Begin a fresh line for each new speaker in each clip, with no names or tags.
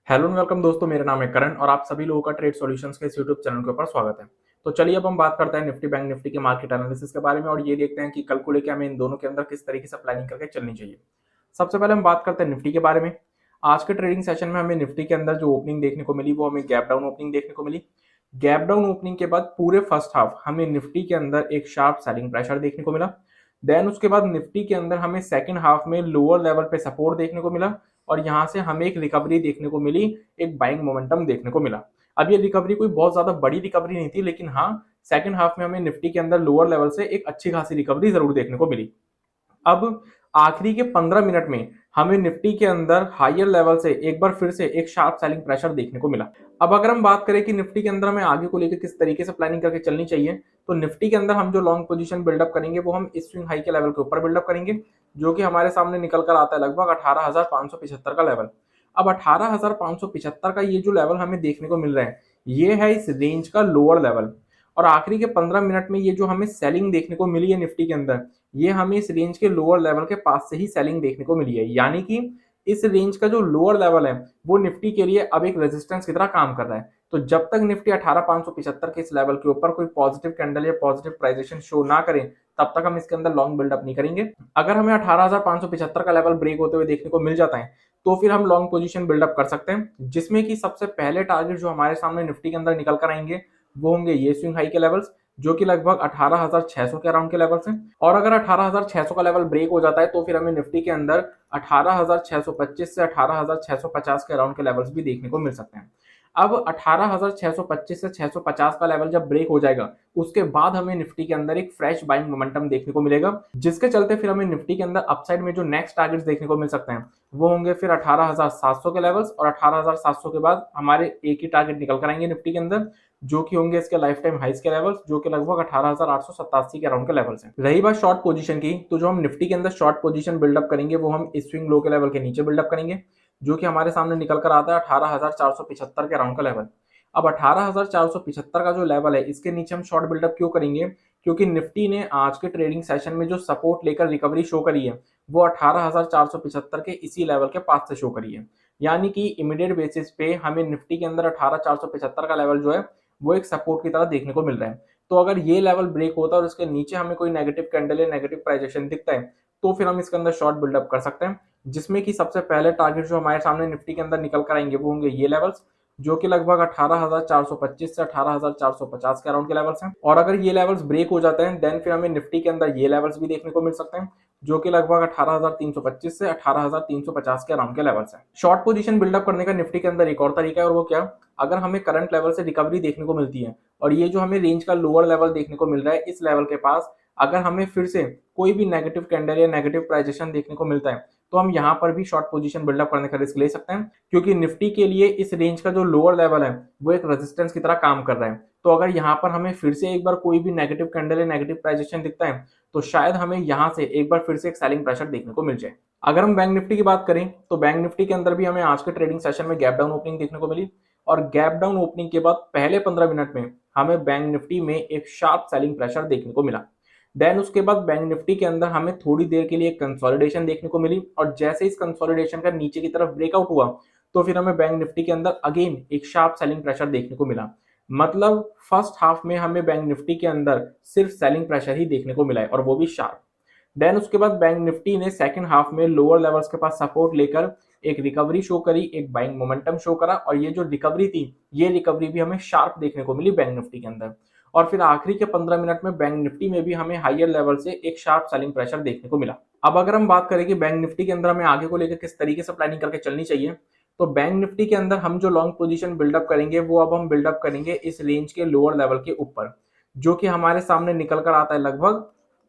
Hello and welcome दोस्तों, मेरा नाम है करण और आप सभी लोगों का ट्रेड सॉल्यूशंस के इस यूट्यूब चैनल के ऊपर स्वागत है। तो चलिए अब हम बात करते हैं निफ्टी बैंक निफ्टी के मार्केट एनालिसिस के बारे में और ये देखते हैं कि कल को लेकर हमें इन दोनों के अंदर किस तरीके से प्लानिंग करके चलनी चाहिए। सबसे पहले हम बात करते हैं निफ्टी के बारे में। आज के ट्रेडिंग सेशन में हमें निफ्टी के अंदर जो ओपनिंग देखने को मिली वो हमें गैप डाउन ओपनिंग देखने को मिली। गैप डाउन ओपनिंग के बाद पूरे फर्स्ट हाफ हमें निफ्टी के अंदर एक शार्प सेलिंग प्रेशर देखने को मिला। देन उसके बाद निफ्टी के अंदर हमें सेकंड हाफ में लोअर लेवल पे सपोर्ट देखने को मिला और यहां से हमें एक रिकवरी देखने को मिली, एक बाइंग मोमेंटम देखने को मिला। अब ये रिकवरी कोई बहुत ज्यादा बड़ी रिकवरी नहीं थी, लेकिन हाँ, सेकंड हाफ में हमें निफ्टी के अंदर लोअर लेवल से एक अच्छी खासी रिकवरी जरूर देखने को मिली। अब आखिरी के 15 मिनट में हमें निफ्टी के अंदर हायर लेवल से एक बार फिर से एक शार्प सेलिंग प्रेशर देखने को मिला। अब अगर हम बात करें कि निफ्टी के अंदर हमें आगे को लेकर किस तरीके से प्लानिंग करके चलनी चाहिए, तो निफ्टी के अंदर हम जो लॉन्ग पोजीशन बिल्डअप करेंगे वो हम इस स्विंग हाई के लेवल के ऊपर बिल्डअप करेंगे, जो कि हमारे सामने निकल कर आता है लगभग 18,575 का लेवल। अब 18,575 का ये जो लेवल हमें देखने को मिल रहा है, ये है इस रेंज का लोअर लेवल। और आखिरी के 15 मिनट में ये जो हमें सेलिंग देखने को मिली है निफ्टी के अंदर, ये हमें इस रेंज के लोअर लेवल के पास से ही सेलिंग देखने को मिली है। यानी कि इस रेंज का जो लोअर लेवल है वो निफ्टी के लिए अब एक रेजिस्टेंस की तरह काम कर रहा है। तो जब तक निफ्टी 18,575 के इस लेवल के ऊपर कोई पॉजिटिव कैंडल या पॉजिटिव प्राइजेशन शो ना करे, तब तक हम इसके अंदर लॉन्ग बिल्डअप नहीं करेंगे। अगर हमें 18,575 का लेवल ब्रेक होते हुए देखने को मिल जाता है, तो फिर हम लॉन्ग पोजीशन बिल्डअप कर सकते हैं, जिसमें कि सबसे पहले टारगेट जो हमारे सामने निफ्टी के अंदर निकल कर आएंगे वो होंगे ये स्विंग हाई के लेवल्स, जो कि लगभग 18,600 के अराउंड के लेवल्स हैं। और अगर 18,600 का लेवल ब्रेक हो जाता है तो फिर हमें निफ्टी के अंदर 18,625 से 18,650 के अराउंड के लेवल्स भी देखने को मिल सकते हैं। अब 18,625 से 650 का लेवल जब ब्रेक हो जाएगा, उसके बाद हमें निफ्टी के अंदर एक फ्रेश बाइंग मोमेंटम देखने को मिलेगा, जिसके चलते फिर हमें निफ्टी के अंदर अपसाइड में जो नेक्स्ट टारगेट्स देखने को मिल सकते हैं वो होंगे फिर 18,700 के लेवल्स। और 18,700 के बाद हमारे एक ही टारगेट निकल कर आएंगे निफ्टी के अंदर, जो कि होंगे इसके लाइफ टाइम हाइस के लेवल्स, जो कि लगभग 18,887 के अराउंड के लेवल्स हैं। रही बात शॉर्ट पोजीशन की, तो जो हम निफ्टी के अंदर शॉर्ट पोजीशन बिल्डअप करेंगे वो हम स्विंग लो के लेवल के नीचे बिल्डअप करेंगे, जो कि हमारे सामने निकल कर आता है 18,475 के अराउंड का लेवल। अब 18,475 का जो लेवल है, इसके नीचे हम शॉर्ट बिल्डअप क्यों करेंगे? क्योंकि निफ्टी ने आज के ट्रेडिंग सेशन में जो सपोर्ट लेकर रिकवरी शो करी है वो 18,475 के इसी लेवल के पास से शो करी है। यानी कि इमीडिएट बेसिस पे हमें निफ्टी के अंदर 18,475 का लेवल जो है वो एक सपोर्ट की तरह देखने को मिल रहा है। तो अगर ये लेवल ब्रेक होता है और इसके नीचे हमें कोई नेगेटिव कैंडल या नेगेटिव प्राइजेशन दिखता है, तो फिर हम इसके अंदर शॉर्ट बिल्डअप कर सकते हैं, जिसमें कि सबसे पहले टारगेट जो हमारे सामने निफ्टी के अंदर निकल कर आएंगे वो होंगे ये लेवल्स, जो कि लगभग 18,425 से 18,450 के अराउंड के लेवल्स हैं। और अगर ये लेवल्स ब्रेक हो जाते हैं, देन फिर हमें निफ्टी के अंदर ये लेवल्स भी देखने को मिल सकते हैं, जो कि लगभग 18,325 से 18,350 के अराउंड के लेवल्स हैं। शॉर्ट पोजीशन बिल्डअप करने का निफ्टी के अंदर एक और तरीका है, और वो क्या? अगर हमें करंट लेवल से रिकवरी देखने को मिलती है और ये जो हमें रेंज का लोअर लेवल देखने को मिल रहा है इस लेवल के पास, अगर हमें फिर से कोई भी नेगेटिव कैंडल या नेगेटिव प्राइजेशन देखने को मिलता है, तो हम यहाँ पर भी शॉर्ट पोजीशन बिल्डअप करने का रिस्क ले सकते हैं, क्योंकि निफ्टी के लिए इस रेंज का जो लोअर लेवल है वो एक रेजिस्टेंस की तरह काम कर रहा है। तो अगर यहाँ पर हमें फिर से एक बार कोई भी नेगेटिव कैंडल या नेगेटिव प्राइजेशन दिखता है, तो शायद हमें यहाँ से एक बार फिर से एक सेलिंग प्रेशर देखने को मिल जाए। अगर हम बैंक निफ्टी की बात करें, तो बैंक निफ्टी के अंदर भी हमें आज के ट्रेडिंग सेशन में गैप डाउन ओपनिंग देखने को मिली, और गैप डाउन ओपनिंग के बाद पहले 15 मिनट में हमें बैंक निफ्टी में एक शार्प सेलिंग प्रेशर देखने को मिला। देन उसके बाद बैंक निफ्टी के अंदर हमें थोड़ी देर के लिए कंसोलिडेशन देखने को मिली, और जैसे इस कंसोलिडेशन का नीचे की तरफ ब्रेकआउट हुआ, तो फिर हमें बैंक निफ्टी के अंदर अगेन एक शार्प सेलिंग प्रेशर देखने को मिला। मतलब फर्स्ट हाफ में हमें बैंक निफ्टी के अंदर सिर्फ सेलिंग प्रेशर ही देखने को मिला है, और वो भी शार्प। देन उसके बाद बैंक निफ्टी ने सेकंड हाफ में लोअर लेवल्स के पास सपोर्ट लेकर एक रिकवरी शो करी, एक बाइंग मोमेंटम शो करा, और ये जो रिकवरी थी, ये रिकवरी भी हमें शार्प देखने को मिली बैंक निफ्टी के अंदर। और फिर आखिरी के 15 मिनट में बैंक निफ्टी में भी हमें हायर लेवल से एक शार्प सेलिंग प्रेशर देखने को मिला। अब अगर हम बात करें कि बैंक निफ्टी के अंदर हमें आगे को लेकर किस तरीके से प्लानिंग करके चलनी चाहिए, तो बैंक निफ्टी के अंदर हम जो लॉन्ग पोजीशन बिल्डअप करेंगे वो अब हम बिल्डअप करेंगे इस रेंज के लोअर लेवल के ऊपर, जो कि हमारे सामने निकल कर आता है लगभग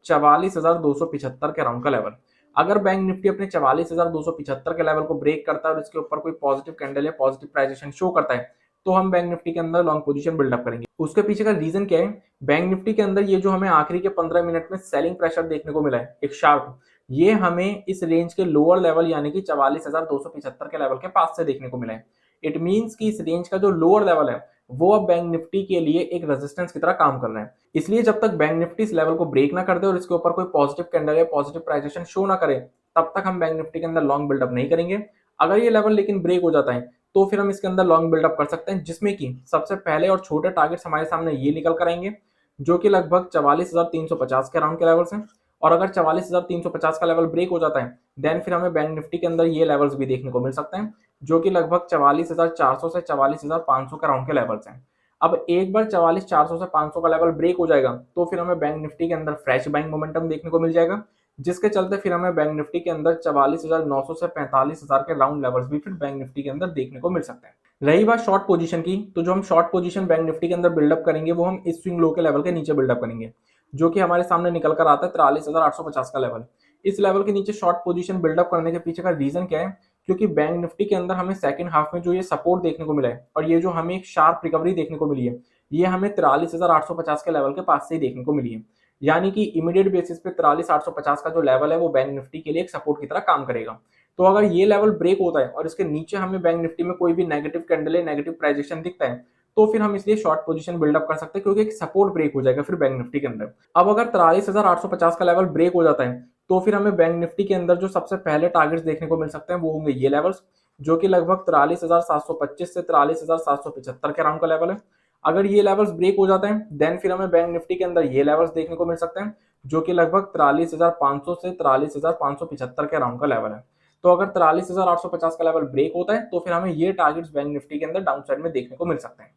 44,275 के अराउंड का लेवल। अगर बैंक निफ्टी अपने 44,275 के लेवल को ब्रेक करता है और इसके ऊपर कोई पॉजिटिव कैंडल या पॉजिटिव प्राइजेशन शो करता है, तो हम बैंक निफ्टी के अंदर लॉन्ग पोजीशन बिल्डअप करेंगे। उसके पीछे का रीजन क्या है? बैंक निफ्टी के अंदर ये जो हमें आखिरी के 15 मिनट में सेलिंग प्रेशर देखने को मिला है एक शार्प, ये हमें इस रेंज के लोअर लेवल यानी कि 44,275 के लेवल के पास से देखने को मिला है। इट मींस कि इस रेंज का जो लोअर लेवल है वो अब बैंक निफ्टी के लिए एक रेजिस्टेंस की तरह काम कर रहा है। इसलिए जब तक बैंक निफ्टी इस लेवल को ब्रेक ना कर दे और इसके ऊपर कोई पॉजिटिव कैंडल या पॉजिटिव प्राइजेशन शो ना करे, तब तक हम बैंक निफ्टी के अंदर लॉन्ग बिल्डअप नहीं करेंगे। अगर ये लेवल लेकिन ब्रेक हो जाता है, तो फिर हम इसके अंदर लॉन्ग बिल्डअप कर सकते हैं, जिसमें कि सबसे पहले और छोटे टारगेट्स हमारे सामने ये निकल कर आएंगे जो कि लगभग 44,350 के अराउंड के लेवल्स हैं। और अगर 44,350 का लेवल ब्रेक हो जाता है देन फिर हमें बैंक निफ्टी के अंदर ये लेवल्स भी देखने को मिल सकते हैं जो कि लगभग 44,400 से 44,500 के अराउंड के लेवल्स हैं। अब एक बार 44,400 से 500 का लेवल ब्रेक हो जाएगा तो फिर हमें बैंक निफ्टी के अंदर फ्रेश बाइंग मोमेंटम देखने को मिल जाएगा, जिसके चलते फिर हमें बैंक निफ्टी के अंदर 44,900 से 45,000 के राउंड लेवल्स भी फिर बैंक निफ्टी के अंदर देखने को मिल सकते हैं। रही बात शॉर्ट पोजीशन की, तो जो हम शॉर्ट पोजीशन बैंक निफ्टी के अंदर बिल्डअप करेंगे वो हम इस स्विंग लो के लेवल के नीचे बिल्डअप करेंगे जो कि हमारे सामने निकल कर आता है 43,850 का लेवल। इस लेवल के नीचे शॉर्ट पोजीशन बिल्डअप करने के पीछे का रीजन क्या है, क्योंकि बैंक निफ्टी के अंदर हमें सेकंड हाफ में जो ये सपोर्ट देखने को मिला है और ये जो हमें एक शार्प रिकवरी देखने को मिली है ये हमें 43,850 के लेवल के पास से ही देखने को मिली है। यानी कि इमीडिएट बेसिस पे 43,850 का जो लेवल है वो बैंक निफ्टी के लिए एक सपोर्ट की तरह काम करेगा। तो अगर ये लेवल ब्रेक होता है और इसके नीचे हमें बैंक निफ्टी में कोई भी नेगेटिव कैंडल है, नेगेटिव प्राइजेशन दिखता है तो फिर हम इसलिए शॉर्ट पोजीशन बिल्डअप कर सकते हैं, क्योंकि एक सपोर्ट ब्रेक हो जाएगा फिर बैंक निफ्टी के अंदर। अब अगर 43,850 का लेवल ब्रेक हो जाता है तो फिर हमें बैंक निफ्टी के अंदर जो सबसे पहले टारगेट्स देखने को मिल सकते हैं वो होंगे ये लेवल्स जो कि लगभग 43,725 से 43,775 के अराउंड का लेवल है। अगर ये लेवल्स ब्रेक हो जाते हैं देन फिर हमें बैंक निफ्टी के अंदर ये लेवल्स देखने को मिल सकते हैं जो कि लगभग 43,500 से 43,575 के अराउंड का लेवल है। तो अगर 43,850 का लेवल ब्रेक होता है तो फिर हमें ये टारगेट्स बैंक निफ्टी के अंदर डाउन साइड में देखने को मिल सकते हैं।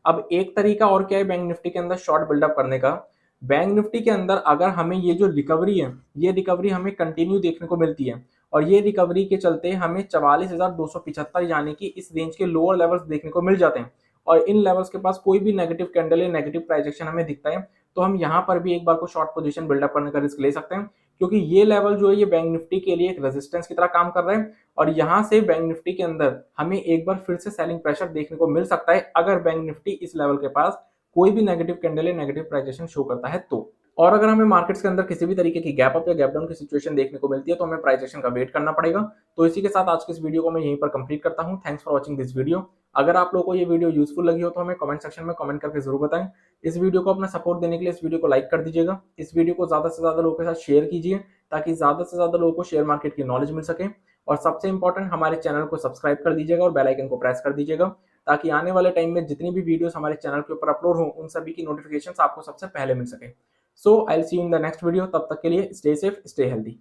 अब एक तरीका और क्या है बैंक निफ्टी के अंदर शॉर्ट बिल्डअप करने का, बैंक निफ्टी के अंदर अगर हमें ये जो रिकवरी है ये रिकवरी हमें कंटिन्यू देखने को मिलती है और ये रिकवरी के चलते हमें 44,275 यानी कि इस रेंज के लोअर लेवल्स देखने को मिल जाते हैं और इन लेवल्स के पास कोई भी नेगेटिव कैंडल या नेगेटिव प्राइजेक्शन हमें दिखता है तो हम यहाँ पर भी एक बार को शॉर्ट पोजीशन बिल्डअप करने का रिस्क ले सकते हैं, क्योंकि ये लेवल जो है ये बैंक निफ्टी के लिए एक रेजिस्टेंस की तरह काम कर रहा है और यहाँ से बैंक निफ्टी के अंदर हमें एक बार फिर से सेलिंग प्रेशर देखने को मिल सकता है अगर बैंक निफ्टी इस लेवल के पास कोई भी नेगेटिव कैंडल या नेगेटिव प्राइजेशन शो करता है तो। और अगर हमें मार्केट्स के अंदर किसी भी तरीके की गैप अप या गैप डाउन की सिचुएशन देखने को मिलती है तो हमें प्राइजेशन का वेट करना पड़ेगा। तो इसी के साथ आज के इस वीडियो को मैं यहीं पर कंप्लीट करता हूं। Thanks for watching this video. अगर आप लोगों को ये वीडियो यूजफुल लगी हो तो हमें कमेंट सेक्शन में कमेंट करके जरूर बताएं। इस वीडियो को अपना सपोर्ट देने के लिए इस वीडियो को लाइक कर दीजिएगा। इस वीडियो को ज्यादा से ज्यादा लोगों के साथ शेयर कीजिए ताकि ज्यादा से ज्यादा लोगों को शेयर मार्केट की नॉलेज मिल सके। और सबसे इंपॉर्टेंट हमारे चैनल को सब्सक्राइब कर दीजिएगा और बेल आइकन को प्रेस कर दीजिएगा ताकि आने वाले टाइम में जितनी भी वीडियोस हमारे चैनल के ऊपर अपलोड हो उन सभी की नोटिफिकेशंस आपको सबसे पहले मिल सके। So I will see you in the next video. तब तक के लिए स्टे सेफ, स्टे हेल्दी।